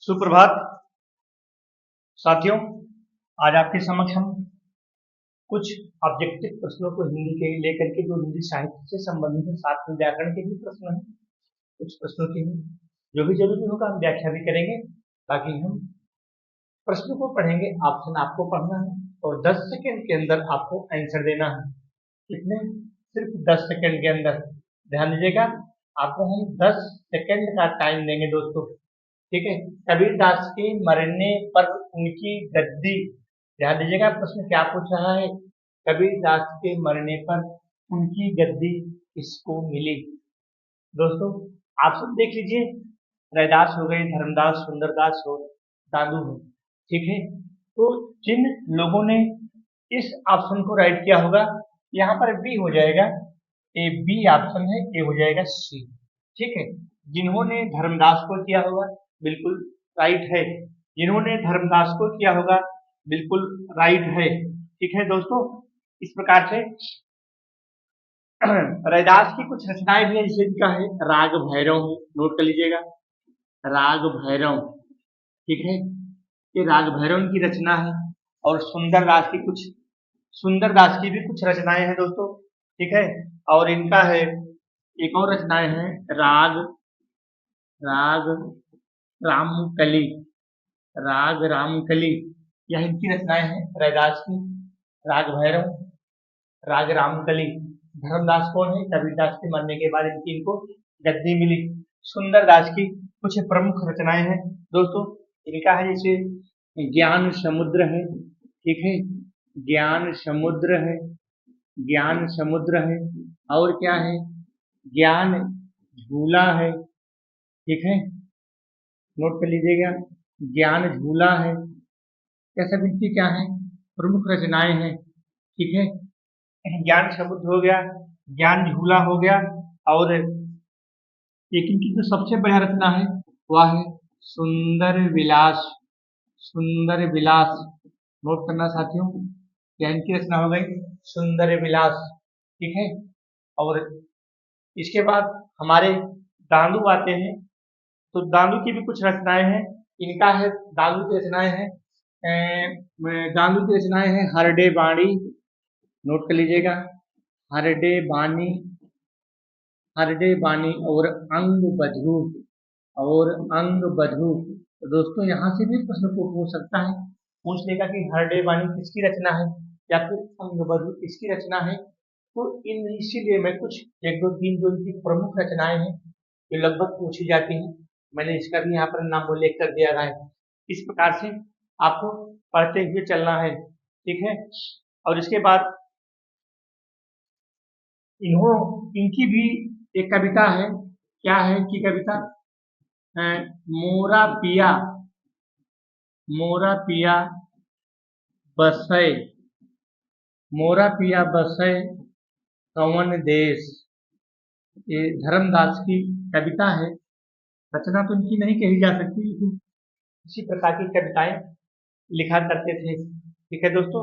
सुप्रभात साथियों, आज आपके समक्ष हम कुछ ऑब्जेक्टिव प्रश्नों को हिंदी के लेकर के जो हिंदी साहित्य से संबंधित है, साथ में व्याकरण के भी प्रश्न हैं। कुछ प्रश्नों की जो भी जरूरी होगा हम व्याख्या भी करेंगे। बाकी हम प्रश्न को पढ़ेंगे, ऑप्शन आपको पढ़ना है और 10 सेकंड के अंदर आपको आंसर देना है। कितने? सिर्फ 10 सेकंड के अंदर। ध्यान दीजिएगा, आपको हम 10 सेकंड का टाइम देंगे दोस्तों, ठीक है। कबीरदास के मरने पर उनकी गद्दी, ध्यान दीजिएगा प्रश्न क्या पूछ रहा है। कबीरदास के मरने पर उनकी गद्दी किसको मिली? दोस्तों आप सब देख लीजिए, रैदास हो गए, धर्मदास, सुंदरदास हो, दादू हो, ठीक है। तो जिन लोगों ने इस ऑप्शन को राइट किया होगा, यहाँ पर बी हो जाएगा, ए बी ऑप्शन है, ए हो जाएगा सी, ठीक है। जिन्होंने धर्मदास को किया होगा बिल्कुल राइट है, जिन्होंने धर्मदास को किया होगा बिल्कुल राइट है, ठीक है दोस्तों। इस प्रकार से रैदास की कुछ रचनाएं भी है, जैसे इनका है राग भैरव, नोट कर लीजिएगा, राग भैरव, ठीक है। ये राग भैरव की रचना है। और सुंदरदास की भी कुछ रचनाएं हैं दोस्तों, ठीक है। और इनका है एक और रचनाएं हैं, राग रामकली, राग रामकली, यह इनकी रचनाएं हैं रैदास की। राग भैरव, राग रामकली। धर्मदास कौन है? कबीरदास के मरने के बाद इनको गद्दी मिली। सुंदरदास की कुछ प्रमुख रचनाएं हैं दोस्तों, इनका है जैसे ज्ञान समुद्र है, ठीक है, ज्ञान समुद्र है, ज्ञान समुद्र है। और क्या है? ज्ञान झूला है, ठीक है, नोट कर लीजिएगा, ज्ञान झूला है। यह सब इनकी क्या है? प्रमुख रचनाएं हैं, ठीक है। ज्ञान समुद्र हो गया, ज्ञान झूला हो गया, और एक इनकी जो सबसे बढ़िया रचना है वह है सुंदर विलास, सुंदर विलास, नोट करना साथियों, क्या इनकी रचना हो गई? सुंदर विलास, ठीक है। और इसके बाद हमारे दांदू आते हैं, तो दांदू की भी कुछ रचनाएं हैं। इनका है, दांदू की रचनाएं हैं, दांदू की रचनाएं हैं हरडे बाणी, नोट कर लीजिएगा, हरडे बानी, हरडे बानी, और अंग बधू, और अंग बधू। तो दोस्तों यहाँ से भी प्रश्न को पूछ सकता है, पूछ लेगा कि हरडे बानी किसकी रचना है या फिर अंग बधू किसकी रचना है। तो इन इसीलिए मैं कुछ एक दो तीन जो इनकी प्रमुख रचनाएं हैं जो लगभग पूछी जाती हैं, मैंने इसका भी यहाँ पर नाम उल्लेख कर दिया है। इस प्रकार से आपको पढ़ते हुए चलना है, ठीक है। और इसके बाद इनकी भी एक कविता है, क्या है इनकी कविता? मोरा पिया, मोरा पिया बसै, मोरा पिया बसै कवन देश। ये धर्मदास की कविता है, रचना तो इनकी नहीं कही जा सकती, लेकिन इसी प्रकार की कविताएं लिखा करते थे, ठीक है दोस्तों।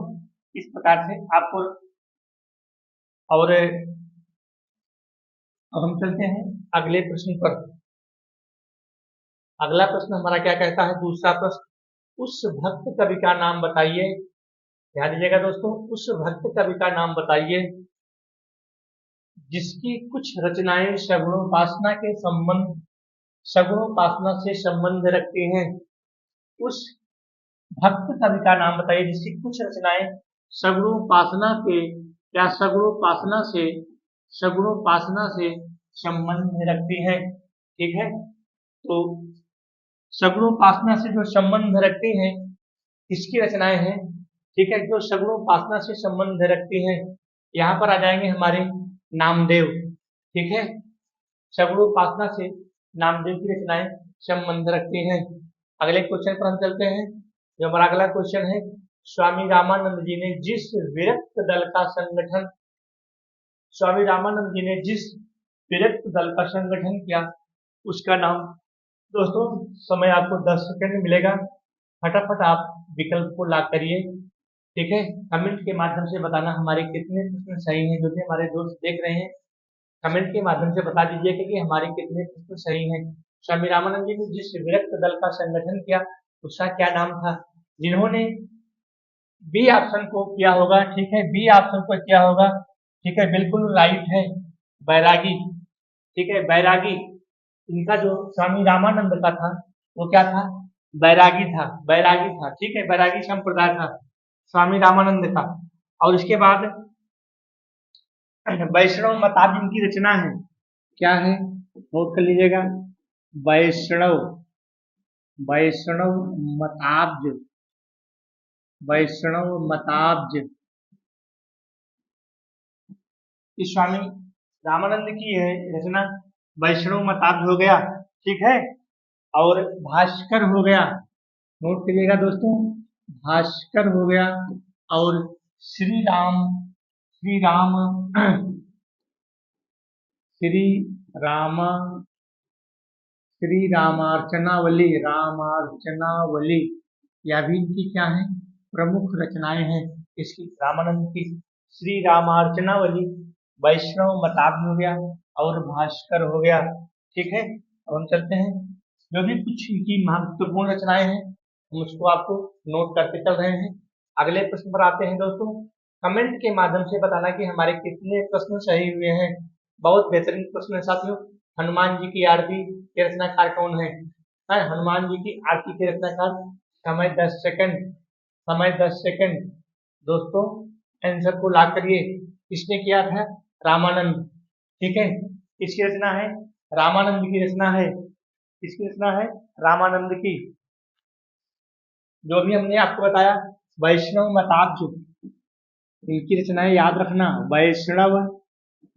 इस प्रकार से आपको, और अब हम चलते हैं अगले प्रश्न पर। अगला प्रश्न हमारा क्या कहता है? दूसरा प्रश्न, उस भक्त कवि का नाम बताइए। ध्यान दीजिएगा दोस्तों, उस भक्त कवि का नाम बताइए जिसकी कुछ रचनाएं सगुणोपासना के संबंध, सगुणोपासना से संबंध रखती हैं। उस भक्त कवि का नाम बताइए जिसकी कुछ रचनाएं सगुणोपासना के या सगुणोपासना से संबंध रखती हैं, ठीक है। तो सगुणोपासना से जो संबंध रखती हैं इसकी रचनाएं हैं, ठीक है, जो सगुणोपासना से संबंध रखती हैं। यहाँ पर आ जाएंगे हमारे नामदेव, ठीक है, सगुणोपासना से नामदेव की रचनाएं संबंध रखती हैं। अगले क्वेश्चन पर हम चलते हैं, जो हमारा अगला क्वेश्चन है, स्वामी रामानंद जी ने जिस विरक्त दल का संगठन, स्वामी रामानंद जी ने जिस विरक्त दल का संगठन किया उसका नाम। दोस्तों समय आपको 10 सेकंड मिलेगा, फटाफट आप विकल्प को ला करिए, ठीक है। कमेंट के माध्यम से बताना हमारे कितने प्रश्न सही हैं। जो भी हमारे दोस्त देख रहे हैं, कमेंट के माध्यम से बता दीजिए कि हमारे कितने प्रश्न सही हैं। स्वामी रामानंद जी ने जिस विरक्त दल का संगठन किया उसका क्या नाम था? जिन्होंने बी ऑप्शन को किया होगा, ठीक है, बी ऑप्शन को किया होगा, ठीक है, बिल्कुल राइट है, बैरागी, ठीक है, बैरागी। इनका जो स्वामी रामानंद का था वो क्या था? बैरागी था, बैरागी था, ठीक है, बैरागी संप्रदाय था स्वामी रामानंद का। और इसके बाद वैष्णव मताब्ज इनकी रचना है, क्या है, नोट कर लीजिएगा, वैष्णव, वैष्णव मताब्ज, वैष्णव मताब्ज इस स्वामी रामानंद की है रचना। वैष्णव मताब्ज हो गया, ठीक है, और भास्कर हो गया, नोट करिएगा दोस्तों, भास्कर हो गया, और श्री राम, श्री राम, श्री राम, श्री रामार्चनावली, रामार्चनावली, यह भी इनकी क्या है, प्रमुख रचनाएं हैं इसकी, रामानंद की। श्री रामार्चनावली, वैष्णव मताब्ज हो गया, और भास्कर हो गया, ठीक है। अब हम चलते हैं, जो भी कुछ इनकी महत्वपूर्ण रचनाएं हैं हम उसको आपको नोट करते चल रहे हैं। अगले प्रश्न पर आते हैं दोस्तों। कमेंट के माध्यम से बताना कि हमारे कितने प्रश्न सही हुए हैं। बहुत बेहतरीन प्रश्न है साथियों। हनुमान जी की आरती के रचनाकार कौन है? हनुमान जी की आरती के रचनाकार, समय 10 सेकंड, समय 10 सेकंड। दोस्तों आंसर को ला करिए, किसने किया था? रामानंद, ठीक है, किसकी रचना है? रामानंद की रचना है, किसकी रचना है? रामानंद की। जो भी हमने आपको बताया, वैष्णव मताब्ज, इनकी रचनाएं याद रखना, वैष्णव,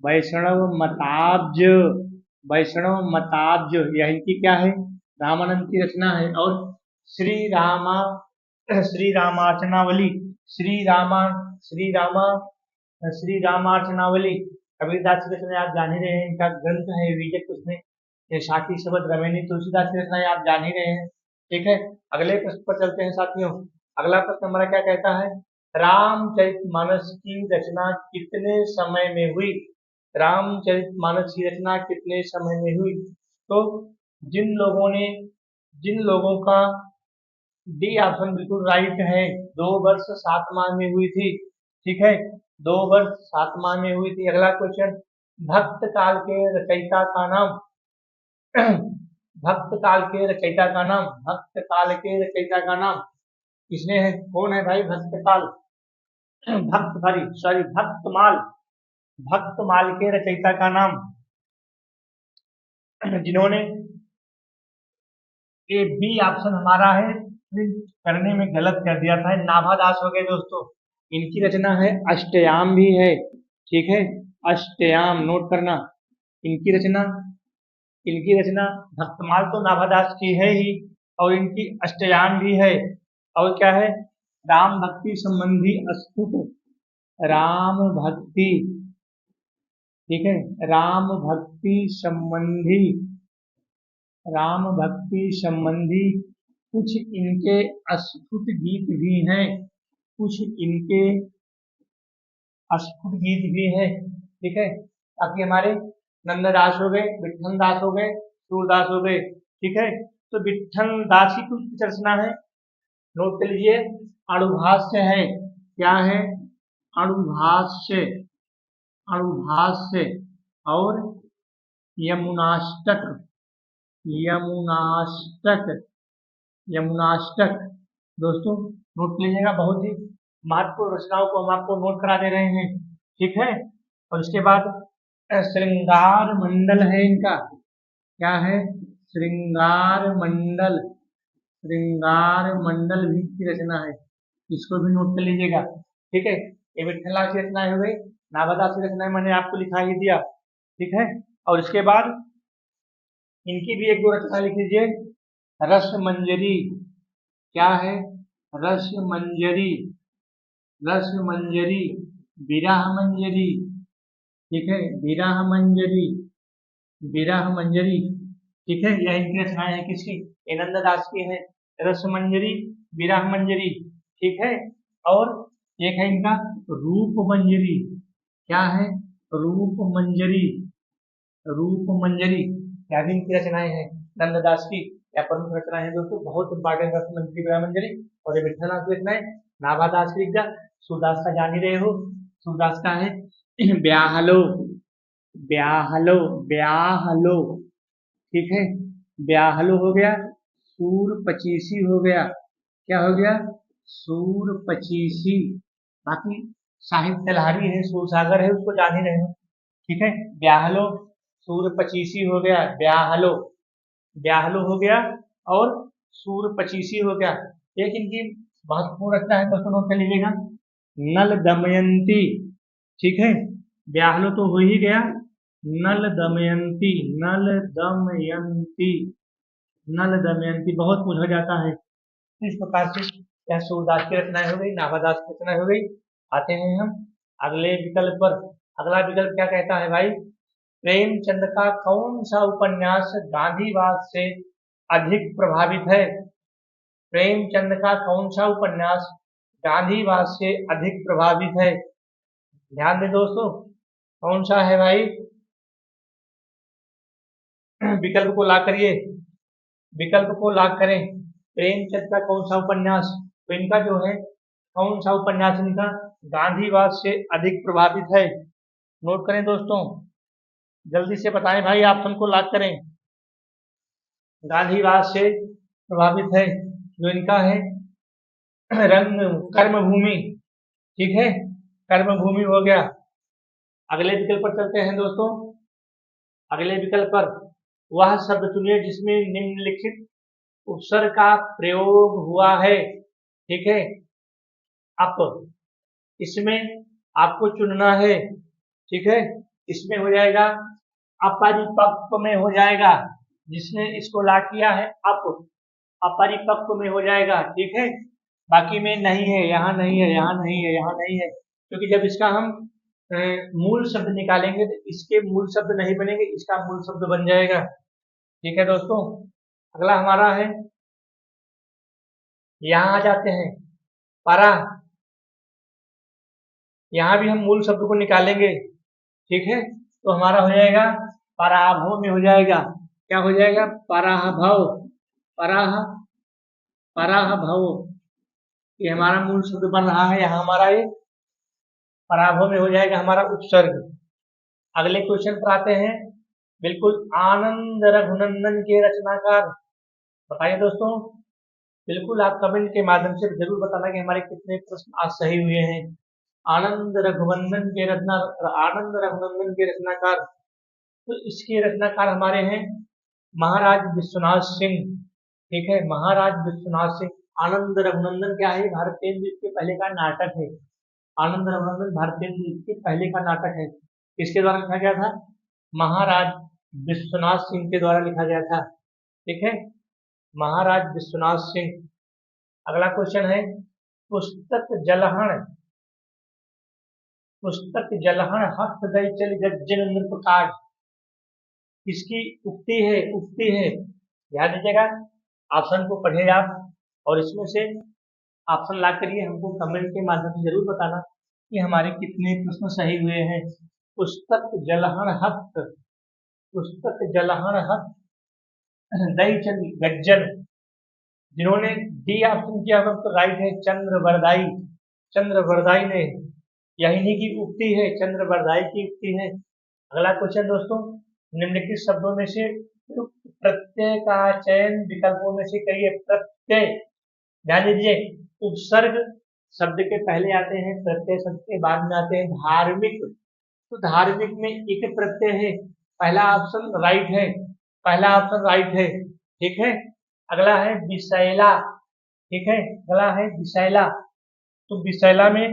वैष्णव मताब्ज, वैष्णव मताब्ज, यह इनकी क्या है? रामानंद की रचना है। और श्री रामा, श्री रामार्चनावली, श्री रामा, श्री रामा, श्री रामार्चनावली कबीरदास की रचना आप जान ही रहे हैं, इनका ग्रंथ है विजय, उसमें साखी शब्द रमेनी तुलसीदास की रचना आप जान ही रहे हैं, ठीक है। अगले प्रश्न पर चलते हैं साथियों। अगला प्रश्न हमारा क्या कहता है? रामचरितमानस की रचना कितने समय में हुई? रामचरितमानस की रचना कितने समय में हुई? तो जिन लोगों का डी ऑप्शन बिल्कुल राइट है, 2 वर्ष 7 माह में हुई थी, ठीक है, 2 वर्ष 7 माह में हुई थी। अगला क्वेश्चन, भक्त काल के रचयिता का नाम, भक्त काल के रचयिता का नाम, भक्त काल के रचयिता का नाम किसने है? कौन है भाई भक्त काल, भक्त भारी सॉरी भक्तमाल, भक्तमाल के रचयिता का नाम, जिन्होंने, ये बी ऑप्शन हमारा है, करने में गलत कर दिया था, नाभादास हो गए दोस्तों। इनकी रचना है, अष्टयाम भी है, ठीक है, अष्टयाम नोट करना, इनकी रचना, इनकी रचना भक्तमाल तो नाभादास की है ही, और इनकी अष्टयाम भी है। और क्या है? राम भक्ति संबंधी स्तुत, राम भक्ति, ठीक है, राम भक्ति संबंधी, राम भक्ति संबंधी कुछ इनके अस्तुत गीत भी हैं, कुछ इनके अस्तुत गीत भी हैं, ठीक है। बाकी हमारे नंददास हो गए, विठल दास हो गए, सूरदास हो गए, ठीक है। तो विठल दास की कुछ रचना है, नोट कर लीजिए, अणुभाष्य है, क्या है? अणुभाष्य, अणुभाष्य, और यमुनाष्टक, यमुनाष्टक, यमुनाष्टक। दोस्तों नोट लीजिएगा, बहुत ही महत्वपूर्ण रचनाओं को हम आपको नोट करा दे रहे हैं, ठीक है। और उसके बाद श्रृंगार मंडल है इनका, क्या है? श्रृंगार मंडल, श्रृंगार मंडल भी की रचना है, इसको भी नोट कर लीजिएगा, ठीक है। ये विठल की रचनाएं हो गई, नाभादास की रचनाएं मैंने आपको लिखा ही दिया, ठीक है। और इसके बाद इनकी भी एक दो रचना लिख लीजिए, रस मंजरी, क्या है? रस मंजरी, रस मंजरी, विरह मंजरी, ठीक है, विरह मंजरी, विरह मंजरी, ठीक है। यह इनकी रचनाएं है, किसकी? नंददास की है, रस मंजरी, विरह मंजरी, ठीक है। और एक है इनका रूप मंजरी, क्या है? रूप मंजरी, रूप मंजरी, क्या भी इनकी रचनाएं हैं। नंददास की या प्रमुख रचना है दोस्तों, बहुत इंपॉर्टेंट रचना मंत्री ब्रह्मंजलि। और ये विठलनाथ की रचना है। नाभादास की रचना, सूरदास का जान ही रहे हो, सूरदास का है ब्याहलो, ब्याहलो, ब्याहलो, ठीक है, ब्याहलो हो गया। सूर पचीसी हो गया, क्या हो गया, सूर पचीसी। बाकी साहित्य लहरी है, सूर सागर है, उसको जान ही रहे हो, ठीक है। ब्याहलो, सूर पचीसी हो गया, ब्याहलो, ब्याहलो हो गया, और सूर पचीसी हो गया। एक इनकी महत्वपूर्ण रचना है दोस्तों, नोट कर लीजिएगा, नल दमयंती, ठीक है। ब्याहलो तो हो ही गया, नल दमयंती, नल दमयंती, नल दमयंती बहुत कुछ हो जाता है। इस प्रकार से यह सूरदास की रचना हो गई, नाभादास की रचना हो गई। आते हैं हम अगले विकल्प पर। अगला विकल्प क्या कहता है भाई, प्रेमचंद का कौन सा उपन्यास गांधीवाद से अधिक प्रभावित है। प्रेमचंद का कौन सा उपन्यास गांधीवाद से अधिक प्रभावित है। ध्यान दें दोस्तों, कौन सा है भाई, विकल्प को लॉक करिए, विकल्प को लॉक करें। प्रेमचंद का कौन सा उपन्यास, तो इनका जो है कौन सा उपन्यास इनका गांधीवाद से अधिक प्रभावित है। नोट करें दोस्तों, जल्दी से बताएं भाई, ऑप्शन को लॉक करें। गांधीवाद से प्रभावित है जो इनका है रंग कर्मभूमि, ठीक है, कर्मभूमि हो गया। अगले विकल्प पर चलते हैं दोस्तों। अगले विकल्प पर, वह शब्द चुनिए जिसमें निम्नलिखित उपसर्ग का प्रयोग हुआ है, ठीक है। अप, इसमें आपको चुनना है, ठीक है। इसमें हो जाएगा अपरिपक्व में हो जाएगा, जिसने इसको लॉक किया है अप, अपरिपक्व में हो जाएगा, ठीक है। बाकी में नहीं है, यहाँ नहीं है, यहाँ नहीं है, यहाँ नहीं है, क्योंकि जब इसका हम मूल शब्द निकालेंगे तो इसके मूल शब्द नहीं बनेंगे, इसका मूल शब्द बन जाएगा, ठीक है दोस्तों। अगला हमारा है, यहाँ आ जाते हैं परा, यहाँ भी हम मूल शब्द को निकालेंगे, ठीक है। तो हमारा हो जाएगा पराभव में हो जाएगा, क्या हो जाएगा, पराभव, पराह, पराभव, ये हमारा मूल शब्द बन रहा है, यहाँ हमारा ये पराभव में हो जाएगा हमारा उपसर्ग। अगले क्वेश्चन पर आते हैं, बिल्कुल आनंद रघुनंदन के रचनाकार, बताइए दोस्तों, बिल्कुल आप कमेंट के माध्यम से जरूर बताना कि हमारे कितने प्रश्न आज सही हुए हैं। आनंद रघुनंदन के रचना, आनंद रघुनंदन के रचनाकार, तो इसके रचनाकार हमारे हैं महाराज विश्वनाथ सिंह, ठीक है, महाराज विश्वनाथ सिंह। आनंद रघुनंदन क्या है, भारतेंदु द्वीप के पहले का नाटक है। आनंद रघुनंदन भारतेंदु द्वीप के पहले का नाटक है, किसके द्वारा लिखा गया था, महाराज विश्वनाथ सिंह के द्वारा लिखा गया था, ठीक है, महाराज विश्वनाथ सिंह। अगला क्वेश्चन है, पुस्तक जलहण, पुस्तक जलहण हस्त दई चल गज्जन नृप काज, किसकी उक्ति है, उक्ति है। ध्यान दीजिएगा, ऑप्शन को पढ़े आप, और इसमें से ऑप्शन ला करिए, हमको कमेंट के माध्यम से जरूर बताना कि हमारे कितने प्रश्न सही हुए हैं। पुस्तक जलहण हस्त, पुस्तक जलहण हस्त दई चल गज्जन, जिन्होंने डी ऑप्शन किया होगा तो राइट है, चंद्रवरदाई, चंद्रवरदाई ने, यह इन्हीं की उक्ति है, चंद्रवरदाई की उक्ति है। अगला क्वेश्चन दोस्तों, निम्नलिखित शब्दों में से प्रत्यय का चयन विकल्पों में से करिए। प्रत्यय, ध्यान दीजिए, उपसर्ग शब्द के पहले आते हैं, प्रत्यय शब्द के बाद में आते हैं। धार्मिक, तो धार्मिक में एक प्रत्यय है, पहला ऑप्शन राइट है, पहला ऑप्शन राइट है, ठीक है। अगला है विशैला, ठीक है, अगला है विशैला, तो विशैला में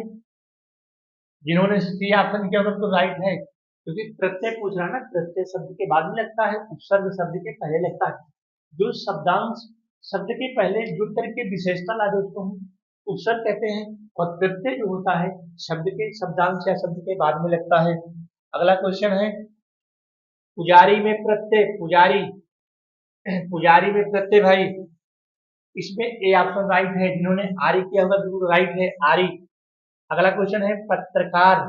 जिन्होंने सी ऑप्शन किया होगा तो राइट है, क्योंकि प्रत्यय पूछ रहा है ना, प्रत्यय शब्द के बाद में लगता है, उपसर्ग शब्द के पहले लगता है। जो शब्दांश शब्द के पहले जुड़ करके विशेषता ला दे उसको हम उपसर्ग कहते हैं, और प्रत्यय जो होता है शब्द के शब्दांश या शब्द के बाद में लगता है। अगला क्वेश्चन है, पुजारी में प्रत्यय, पुजारी, पुजारी में प्रत्यय भाई, इसमें ए ऑप्शन राइट है, जिन्होंने आरी किया होगा बिल्कुल राइट है, आरी। अगला क्वेश्चन है पत्रकार,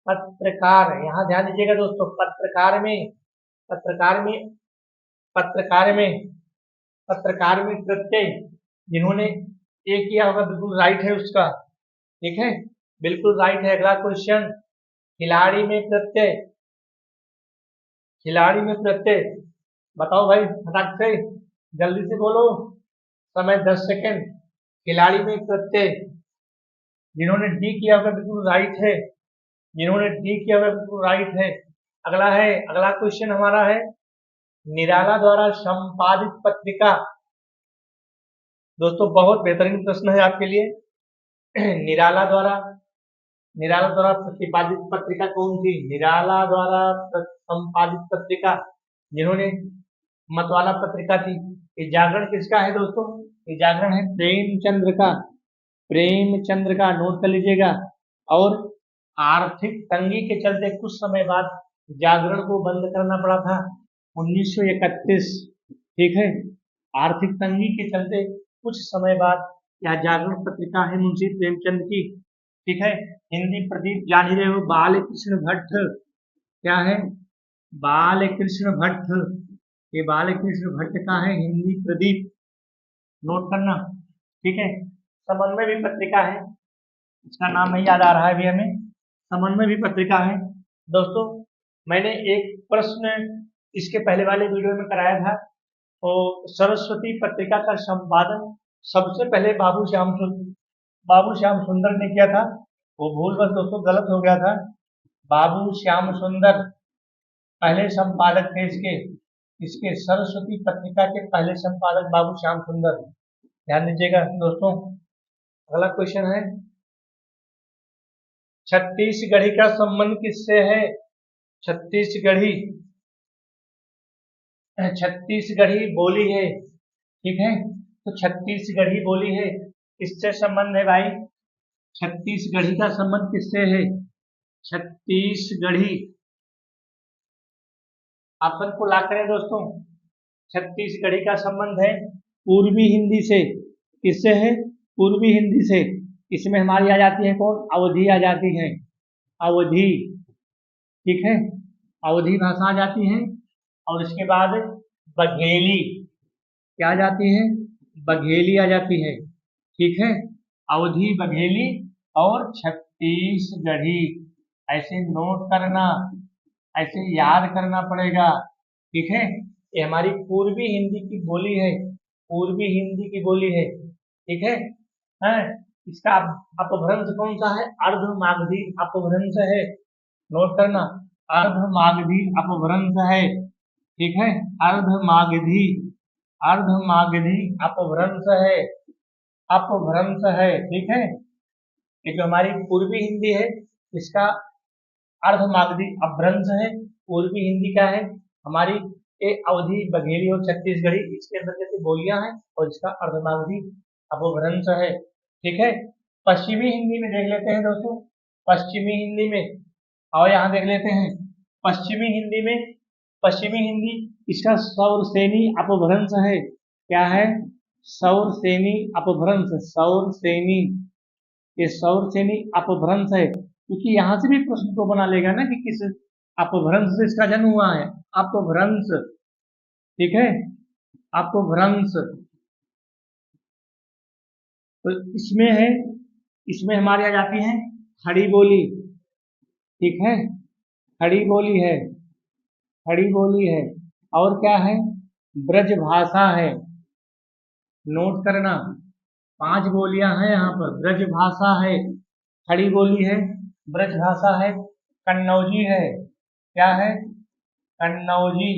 पत्रकार, यहाँ ध्यान दीजिएगा दोस्तों, पत्रकार में, पत्रकार में पत्रकार में प्रत्यय जिन्होंने ए किया होगा बिल्कुल राइट है उसका, ठीक है, बिल्कुल राइट है। अगला क्वेश्चन, खिलाड़ी में प्रत्यय, खिलाड़ी में प्रत्यय बताओ भाई, फटाक से जल्दी से बोलो, समय 10 सेकंड। खिलाड़ी में प्रत्यय जिन्होंने डी किया होगा बिल्कुल राइट है, जिन्होंने डी किया होगा बिल्कुल राइट है। अगला क्वेश्चन हमारा है, निराला द्वारा संपादित पत्रिका। दोस्तों बहुत बेहतरीन प्रश्न है आपके लिए। निराला द्वारा प्रतिपादित पत्रिका कौन थी? निराला द्वारा संपादित पत्रिका जिन्होंने मतवाला पत्रिका थी। ये जागरण किसका है दोस्तों? ये जागरण है प्रेमचंद्र का, प्रेमचंद्र का, नोट कर लीजिएगा। और आर्थिक तंगी के चलते कुछ समय बाद जागरण को बंद करना पड़ा था 1931, ठीक है। आर्थिक तंगी के चलते कुछ समय बाद यह जागरण पत्रिका है मुंशी प्रेमचंद की, ठीक है। हिंदी प्रदीप जान ही रहे हो, बाल कृष्ण भट्ट, क्या है? बाल कृष्ण भट्ट, ये बाल कृष्ण भट्ट का है हिंदी प्रदीप, नोट करना, ठीक है। समन्वय भी पत्रिका है, इसका नाम नहीं याद आ रहा है अभी हमें, समन्वय भी पत्रिका है। दोस्तों मैंने एक प्रश्न इसके पहले वाले वीडियो में कराया था, तो सरस्वती पत्रिका का संपादन सबसे पहले बाबू श्याम सुंदर ने किया था। वो भूलवश दोस्तों गलत हो गया था, बाबू श्याम सुंदर पहले संपादक थे इसके सरस्वती पत्रिका के पहले संपादक बाबू श्याम सुंदर, ध्यान दीजिएगा दोस्तों। अगला क्वेश्चन है, छत्तीसगढ़ी का संबंध किससे है? छत्तीसगढ़ी बोली है, ठीक है। तो छत्तीसगढ़ी बोली है, किससे संबंध है भाई? छत्तीसगढ़ी का संबंध किससे है? छत्तीसगढ़ी, ऑप्शन को ला करें दोस्तों। छत्तीसगढ़ी का संबंध है पूर्वी हिंदी से, किससे है? पूर्वी हिंदी से। इसमें हमारी आ जाती है कौन? अवधी आ जाती है, अवधी, ठीक है, अवधी भाषा आ जाती है। और इसके बाद बघेली, क्या आ जाती है? बघेली आ जाती है, ठीक है। अवधी, बघेली और छत्तीसगढ़ी, ऐसे नोट करना, ऐसे याद करना पड़ेगा, ठीक है। ये हमारी पूर्वी हिंदी की बोली है, पूर्वी हिंदी की बोली है, ठीक है। इसका अपभ्रंश कौन सा है? अर्धमागधी अपभ्रंश है, नोट करना, अर्धमागधी अपभ्रंश है, ठीक है। अर्धमागधी अपभ्रंश है, अपभ्रंश है, ठीक है। ये जो हमारी पूर्वी हिंदी है इसका अर्धमागधी अपभ्रंश है। पूर्वी हिंदी का है हमारी ये अवधी, बघेली और छत्तीसगढ़ी, इसके अंतर्गत बोलियां हैं और इसका अर्धमागधी अपभ्रंश है, ठीक है। पश्चिमी हिंदी में देख लेते हैं दोस्तों, पश्चिमी हिंदी में, और यहाँ देख लेते हैं पश्चिमी हिंदी इसका सौरसेनी अपभ्रंश है, क्या है? सौरसेनी अपभ्रंश, सौरसेनी, ये सौरसेनी अपभ्रंश है। क्योंकि यहाँ से भी प्रश्न को बना लेगा ना कि किस अपभ्रंश से इसका जन्म हुआ है, अपभ्रंश, ठीक है, अपभ्रंश। तो इसमें हमारी आ जाती है खड़ी बोली, ठीक है, खड़ी बोली है, खड़ी बोली है। और क्या है? ब्रज भाषा है, नोट करना, 5 बोलियां हैं यहाँ पर। ब्रज भाषा है, खड़ी बोली है, ब्रज भाषा है, कन्नौजी है, क्या है? कन्नौजी,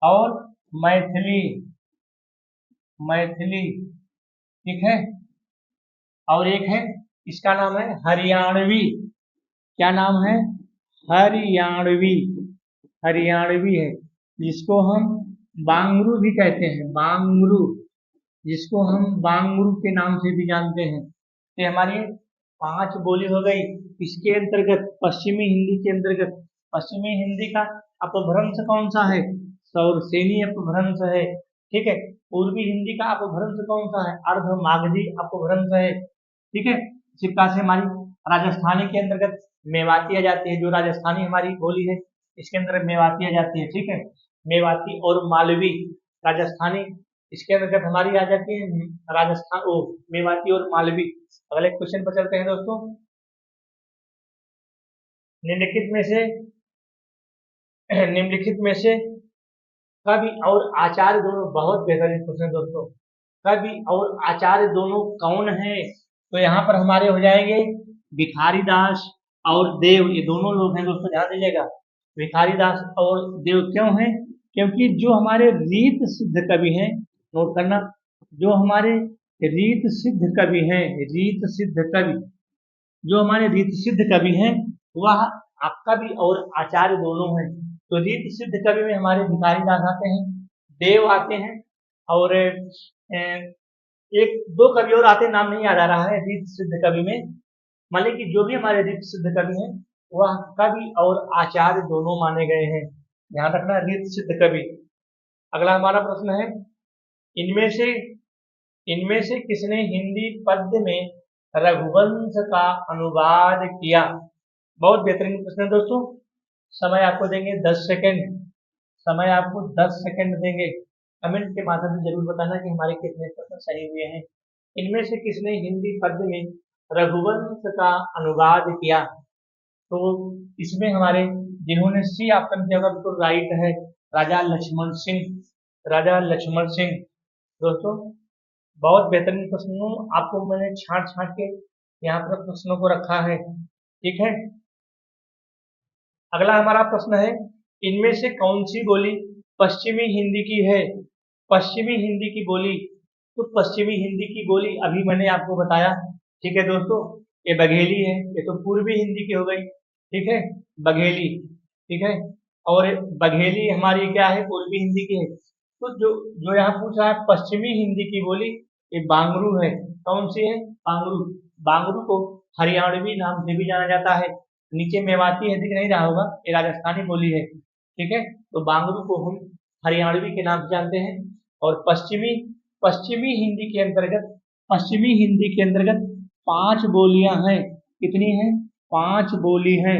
और मैथिली, ठीक है। और एक है, इसका नाम है हरियाणवी, क्या नाम है? हरियाणवी, हरियाणवी है, जिसको हम बांगरू भी कहते हैं, बांगरू, जिसको हम बांगरू के नाम से भी जानते हैं। तो हमारी 5 बोली हो गई। इसके अंतर्गत पश्चिमी हिंदी के अंतर्गत पश्चिमी हिंदी का अपभ्रंश कौन सा है? सौरसेनी अपभ्रंश है, ठीक है। पूर्वी हिंदी का अपभ्रंश कौन सा है? अर्धमागधी अपभ्रंश है, ठीक है। इसी प्रकार से हमारी राजस्थानी के अंतर्गत मेवाती आ जाती है, जो राजस्थानी हमारी बोली है इसके अंदर मेवाती आ जाती है, ठीक है। मेवाती और मालवी, राजस्थानी, इसके अंतर्गत हमारी आ जाती है राजस्थान मेवाती और मालवी। अगले क्वेश्चन पर चलते हैं दोस्तों। निम्नलिखित में से कवि और आचार्य दोनों, बहुत बेहतरीन क्वेश्चन दोस्तों, कवि और आचार्य दोनों कौन है? तो यहाँ पर हमारे हो जाएंगे भिखारी दास और देव, ये दोनों लोग हैं दोस्तों, ध्यान दीजिएगा। भिखारी दास और देव क्यों हैं? क्योंकि जो हमारे रीत सिद्ध कवि हैं, नोट करना, जो हमारे रीत सिद्ध कवि हैं, रीत सिद्ध कवि, जो हमारे रीत सिद्ध कवि हैं वह कवि और आचार्य दोनों हैं। तो रीत सिद्ध कवि में हमारे भिखारी दास आते हैं, देव आते हैं, और एक दो कवि और आते हैं, नाम नहीं याद आ रहा है रीत सिद्ध कवि में। मान लीजिए कि जो भी हमारे रीत सिद्ध कवि हैं वह कवि और आचार्य दोनों माने गए हैं, ध्यान रखना, रीत सिद्ध कवि। अगला हमारा प्रश्न है, इनमें से किसने हिंदी पद्य में रघुवंश का अनुवाद किया? बहुत बेहतरीन प्रश्न है दोस्तों। समय आपको देंगे 10 सेकंड, समय आपको 10 सेकंड देंगे। कमेंट के माध्यम से जरूर बताना कि हमारे कितने प्रश्न सही हुए हैं। इनमें से किसने हिंदी पद्य में रघुवंश का अनुवाद किया? तो इसमें हमारे जिन्होंने सी ऑप्शन किया होगा बिल्कुल राइट है, राजा लक्ष्मण सिंह, राजा लक्ष्मण सिंह। दोस्तों बहुत बेहतरीन प्रश्नों आपको मैंने छांट छांट के यहाँ पर प्रश्नों को रखा है, ठीक है। अगला हमारा प्रश्न है, इनमें से कौन सी बोली पश्चिमी हिंदी की है? पश्चिमी हिंदी की बोली, तो पश्चिमी हिंदी की बोली अभी मैंने आपको बताया, ठीक है दोस्तों। ये बघेली है, ये तो पूर्वी हिंदी की हो गई, ठीक है, बघेली, ठीक है। और बघेली हमारी क्या है? पूर्वी हिंदी की है। तो जो जो यहाँ पूछ रहा है पश्चिमी हिंदी की बोली, ये बांगरू है। कौन सी है? बांगरू। बांगरू को हरियाणवी नाम से भी जाना जाता है। नीचे मेवाती है, दिख नहीं रहा होगा, ये राजस्थानी बोली है, ठीक है। तो बांगरू को हम हरियाणवी के नाम से जानते हैं। और पश्चिमी पश्चिमी हिंदी के अंतर्गत, पश्चिमी हिंदी के अंतर्गत 5 बोलियां हैं। कितनी हैं? 5 बोली हैं,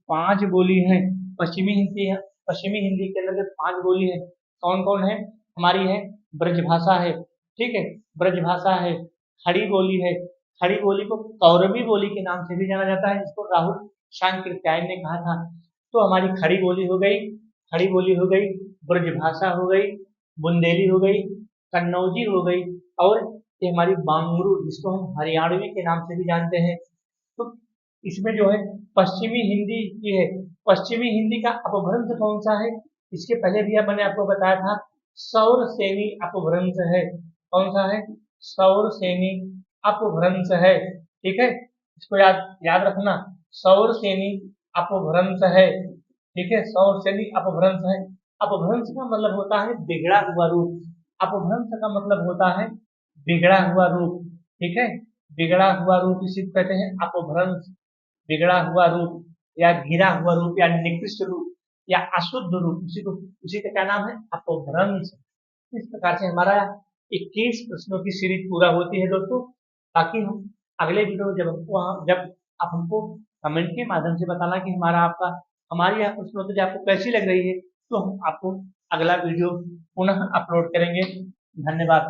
5 बोली हैं। पश्चिमी हिंदी है, पश्चिमी हिंदी के अंतर्गत 5 बोली है। कौन कौन है? हमारी है ब्रजभाषा है, ठीक है, ब्रजभाषा है, खड़ी बोली है, खड़ी बोली को कौरवी बोली के नाम से भी जाना जाता है, जिसको राहुल शांकृत्यायन ने कहा था। तो हमारी खड़ी बोली हो गई, खड़ी बोली हो गई, ब्रजभाषा हो गई, बुंदेली हो गई, कन्नौजी हो गई, और ये हमारी बांगरू, जिसको हम हरियाणवी के नाम से भी जानते हैं। तो इसमें जो है पश्चिमी हिंदी की है। पश्चिमी हिंदी का अपभ्रंश कौन सा है? इसके पहले भी मैंने आपको बताया था, सौर सेनी अपभ्रंश है। कौन सा है? सौर सेनी अपभ्रंश है, ठीक है, इसको याद याद रखना, सौर सेनी अपभ्रंश है, ठीक है, सौर सेनी अपभ्रंश है। अपभ्रंश का मतलब होता है बिगड़ा हुआ रूप, अपभ्रंश का मतलब होता है बिगड़ा हुआ रूप, ठीक है, बिगड़ा हुआ रूप इसी को कहते हैं अपभ्रंश। बिगड़ा हुआ रूप या घिरा हुआ रूप या निकृष्ट रूप या अशुद्ध रूप, उसी का क्या नाम है? अपभ्रंश। इस प्रकार से हमारा 21 प्रश्नों की सीरीज पूरा होती है दोस्तों। ताकि हम अगले वीडियो जब आप हमको कमेंट के माध्यम से बताना कि हमारी यह प्रश्नोत्तरी आपको कैसी लग रही है, तो हम आपको अगला वीडियो पुनः अपलोड करेंगे। धन्यवाद।